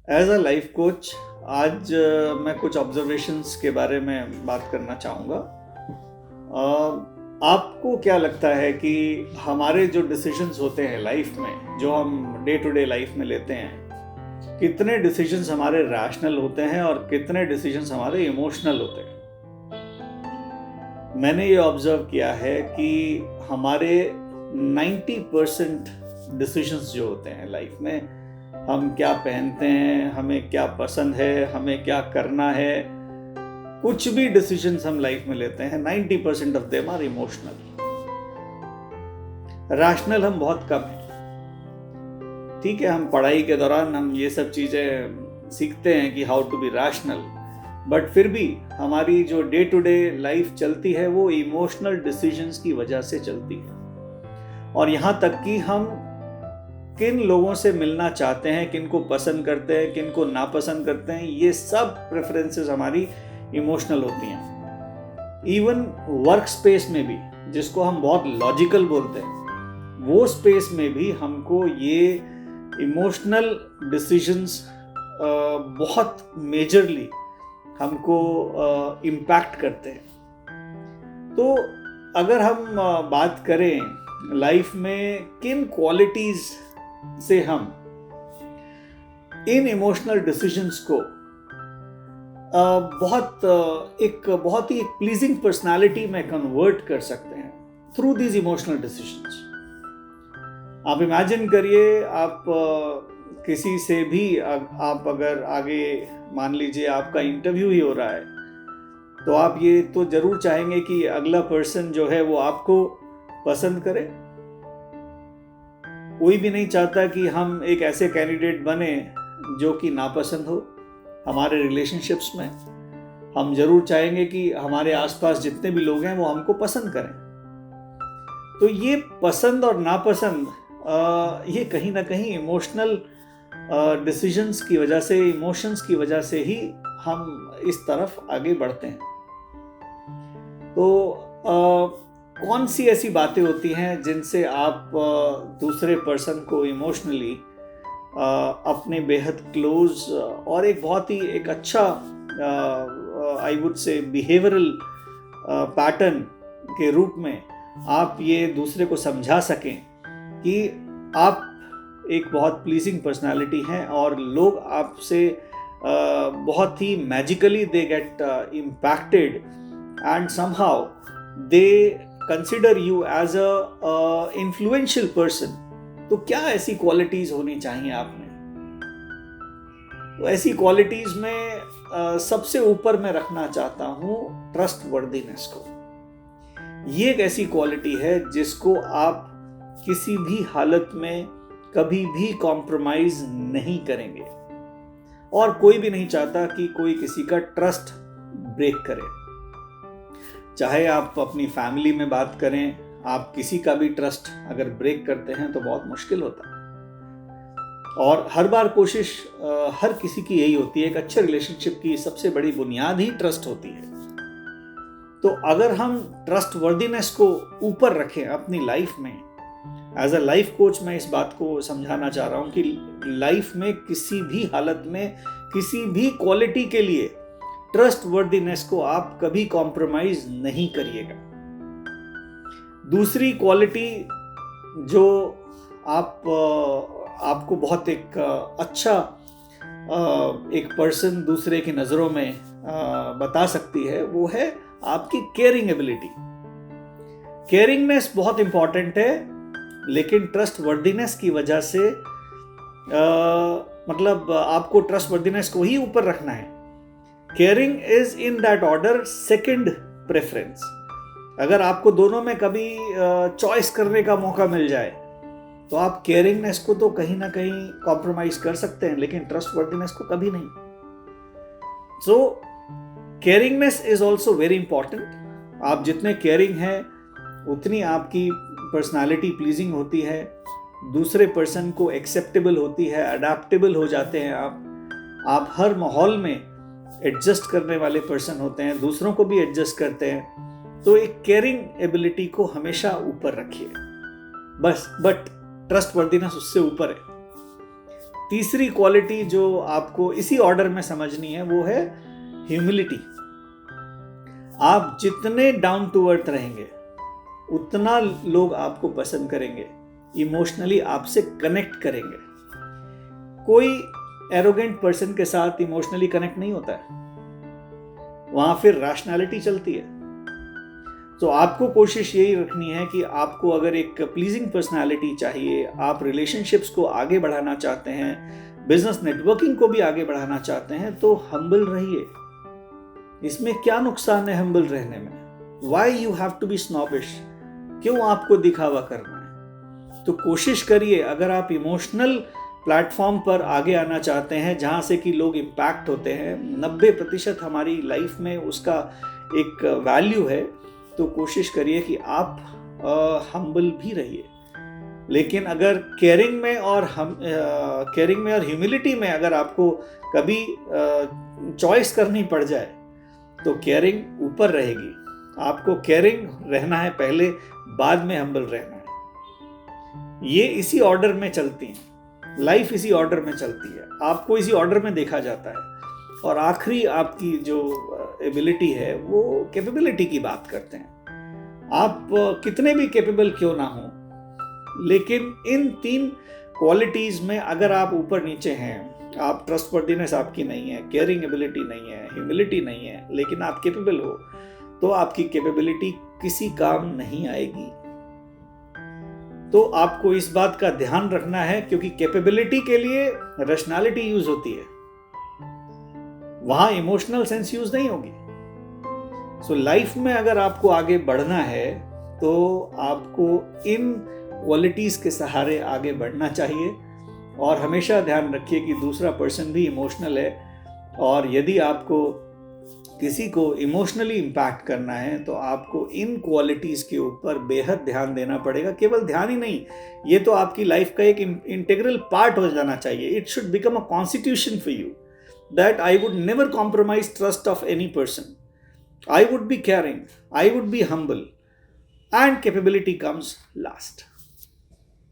As a life coach आज मैं कुछ ऑब्जर्वेशंस के बारे में बात करना चाहूँगा। आपको क्या लगता है कि हमारे जो डिसीजंस होते हैं लाइफ में, जो हम डे टू डे लाइफ में लेते हैं, कितने डिसीजंस हमारे रैशनल होते हैं और कितने डिसीजंस हमारे इमोशनल होते हैं? मैंने ये ऑब्जर्व किया है कि हमारे 90% डिसीजंस जो होते हैं लाइफ में, हम क्या पहनते हैं, हमें क्या पसंद है, हमें क्या करना है, कुछ भी डिसीजंस हम लाइफ में लेते हैं, 90% of them are emotional. Rational हम बहुत कम हैं। ठीक है, हम पढ़ाई के दौरान हम ये सब चीज़ें सीखते हैं कि how to be rational, but फिर भी हमारी जो डे टू डे लाइफ चलती है वो इमोशनल डिसीजंस की वजह से चलती है। और यहाँ तक कि हम किन लोगों से मिलना चाहते हैं, किन को पसंद करते हैं, किन को नापसंद करते हैं, ये सब प्रेफरेंसेस हमारी इमोशनल होती हैं। इवन वर्क स्पेस में भी, जिसको हम बहुत लॉजिकल बोलते हैं, वो स्पेस में भी हमको ये इमोशनल डिसीजंस बहुत मेजरली हमको इम्पैक्ट करते हैं। तो अगर हम बात करें लाइफ में किन क्वालिटीज से हम इन इमोशनल डिसीजंस को बहुत ही प्लीजिंग पर्सनालिटी में कन्वर्ट कर सकते हैं थ्रू दीज इमोशनल डिसीजंस। आप इमेजिन करिए, आप किसी से भी आप अगर आगे, मान लीजिए आपका इंटरव्यू ही हो रहा है, तो आप ये तो जरूर चाहेंगे कि अगला पर्सन जो है वो आपको पसंद करे। कोई भी नहीं चाहता कि हम एक ऐसे कैंडिडेट बने जो कि नापसंद हो। हमारे रिलेशनशिप्स में हम जरूर चाहेंगे कि हमारे आसपास जितने भी लोग हैं वो हमको पसंद करें। तो ये पसंद और नापसंद ये कहीं ना कहीं इमोशनल डिसीजंस की वजह से, इमोशंस की वजह से ही हम इस तरफ आगे बढ़ते हैं। तो कौन सी ऐसी बातें होती हैं जिनसे आप दूसरे पर्सन को इमोशनली अपने बेहद क्लोज और एक बहुत ही एक अच्छा I would say behavioural pattern के रूप में आप ये दूसरे को समझा सकें कि आप एक बहुत प्लीजिंग पर्सनालिटी हैं और लोग आपसे बहुत ही magically they get impacted and somehow they consider you as a influential person. तो क्या ऐसी क्वालिटीज होनी चाहिए आप में? तो ऐसी क्वालिटीज में सबसे ऊपर मैं रखना चाहता हूँ ट्रस्ट वर्दीनेस को। ये एक ऐसी क्वालिटी है जिसको आप किसी भी हालत में कभी भी कॉम्प्रोमाइज नहीं करेंगे, और कोई भी नहीं चाहता कि कोई किसी का ट्रस्ट ब्रेक करे। चाहे आप अपनी फैमिली में बात करें, आप किसी का भी ट्रस्ट अगर ब्रेक करते हैं तो बहुत मुश्किल होता है। और हर बार कोशिश हर किसी की यही होती है, एक अच्छे रिलेशनशिप की सबसे बड़ी बुनियाद ही ट्रस्ट होती है। तो अगर हम ट्रस्ट वर्दीनेस को ऊपर रखें अपनी लाइफ में, एज अ लाइफ कोच मैं इस बात को समझाना चाह रहा हूं कि लाइफ में किसी भी हालत में, किसी भी क्वालिटी के लिए ट्रस्ट वर्दीनेस को आप कभी कॉम्प्रोमाइज नहीं करिएगा। दूसरी क्वालिटी जो आपको बहुत एक अच्छा एक पर्सन दूसरे की नज़रों में बता सकती है, वो है आपकी केयरिंग एबिलिटी। केयरिंगनेस बहुत इंपॉर्टेंट है, लेकिन ट्रस्ट वर्दीनेस की वजह से मतलब आपको ट्रस्ट वर्दीनेस को ही ऊपर रखना है। Caring is in that order second preference. अगर आपको दोनों में कभी चॉइस करने का मौका मिल जाए तो आप केयरिंगनेस को तो कहीं ना कहीं कॉम्प्रोमाइज कर सकते हैं, लेकिन ट्रस्ट वर्दीनेस को कभी नहीं। सो केयरिंगनेस इज ऑल्सो वेरी इंपॉर्टेंट। आप जितने केयरिंग हैं उतनी आपकी पर्सनालिटी प्लीजिंग होती है, दूसरे पर्सन को एक्सेप्टेबल होती है, अडेप्टेबल हो जाते हैं आप हर माहौल में एडजस्ट करने वाले पर्सन होते हैं, दूसरों को भी एडजस्ट करते हैं। तो एक केयरिंग एबिलिटी को हमेशा ऊपर रखिए बस, बट ट्रस्ट वर्दीनेस उससे ऊपर है। तीसरी क्वालिटी जो आपको इसी ऑर्डर में समझनी है वो है ह्यूमिलिटी। आप जितने डाउन टू अर्थ रहेंगे उतना लोग आपको पसंद करेंगे, इमोशनली आपसे कनेक्ट करेंगे। कोई एरोगेंट पर्सन के साथ इमोशनली कनेक्ट नहीं होता है, वहां फिर रैशनैलिटी चलती है। तो आपको कोशिश यही रखनी है कि आपको अगर एक प्लीजिंग पर्सनालिटी चाहिए, आप रिलेशनशिप्स को आगे बढ़ाना चाहते हैं, बिजनेस नेटवर्किंग को भी आगे बढ़ाना चाहते हैं, तो हम्बल रहिए। इसमें क्या नुकसान है हम्बल रहने में? Why you have to be snobbish? क्यों आपको दिखावा करना है? तो कोशिश करिए, अगर आप इमोशनल प्लेटफॉर्म पर आगे आना चाहते हैं जहां से कि लोग इम्पैक्ट होते हैं, 90% हमारी लाइफ में उसका एक वैल्यू है, तो कोशिश करिए कि आप हम्बल भी रहिए। लेकिन अगर केयरिंग में और ह्यूमिलिटी में अगर आपको कभी चॉइस करनी पड़ जाए तो केयरिंग ऊपर रहेगी। आपको केयरिंग रहना है पहले, बाद में हम्बल रहना है। ये इसी ऑर्डर में चलती है, लाइफ इसी ऑर्डर में चलती है, आपको इसी ऑर्डर में देखा जाता है। और आखिरी आपकी जो एबिलिटी है वो कैपेबिलिटी की बात करते हैं। आप कितने भी कैपेबल क्यों ना हो, लेकिन इन 3 क्वालिटीज में अगर आप ऊपर नीचे हैं, आप ट्रस्टवर्दीनेस आपकी नहीं है, केयरिंग एबिलिटी नहीं है, ह्यूमिलिटी नहीं है, लेकिन आप कैपेबल हो, तो आपकी कैपेबिलिटी किसी काम नहीं आएगी। तो आपको इस बात का ध्यान रखना है, क्योंकि कैपेबिलिटी के लिए रैशनैलिटी यूज होती है, वहां इमोशनल सेंस यूज नहीं होगी। सो लाइफ में अगर आपको आगे बढ़ना है तो आपको इन क्वालिटीज के सहारे आगे बढ़ना चाहिए। और हमेशा ध्यान रखिए कि दूसरा पर्सन भी इमोशनल है, और यदि आपको किसी को इमोशनली इम्पैक्ट करना है तो आपको इन क्वालिटीज के ऊपर बेहद ध्यान देना पड़ेगा। केवल ध्यान ही नहीं, ये तो आपकी लाइफ का एक इंटीग्रल पार्ट हो जाना चाहिए। It should become a constitution for you that I would never compromise trust of any person, I would be caring, I would be humble, and capability comes last.